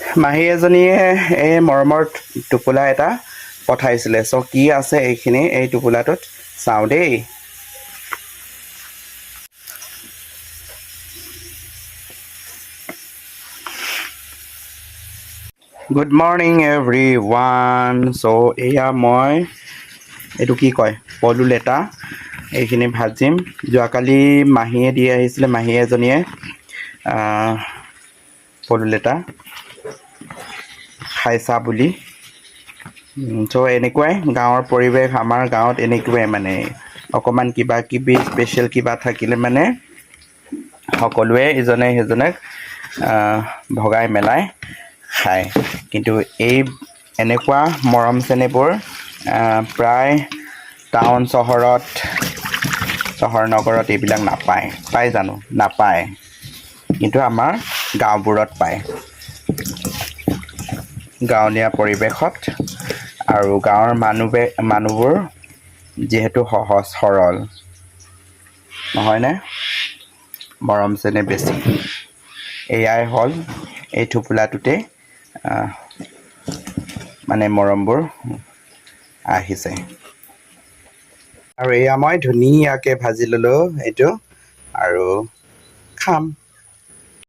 মাহী এজনীয়ে এই মৰমৰ টোপোলা এটা পঠাইছিলে। চ' কি আছে এইখিনি এই টোপোলাটোত চাওঁ দেই। গুড মৰ্ণিং এভৰি ওৱান। চ' এয়া মই এইটো কি কয় পলুলেটা, এইখিনি ভাজিম। যোৱাকালি মাহীয়ে দি আহিছিলে, মাহী এজনীয়ে পলুলেটা খাইছা বুলি। চ' এনেকুৱাই গাঁৱৰ পৰিৱেশ, আমাৰ গাঁৱত এনেকুৱাই মানে অকণমান কিবা কিবি স্পেচিয়েল কিবা থাকিলে মানে সকলোৱে ইজনে সিজনক ভগাই মেলাই খায়। কিন্তু এই এনেকুৱা মৰম চেনেহবোৰ প্ৰায় টাউন চহৰ নগৰত এইবিলাক নাপায়। পায় জানো? নাপায়। কিন্তু আমাৰ গাঁওবোৰত পায়। গাঁৱলীয়া পৰিৱেশত আৰু গাঁৱৰ মানুহবোৰ যিহেতু সহজ সৰল, নহয়নে? মৰম চেনেহ বেছি। এয়াই হ'ল এই টোপোলাটোতে মানে মৰমবোৰ আহিছে। আৰু এয়া মই ধুনীয়াকৈ ভাজি ল'লোঁ এইটো, আৰু খাম।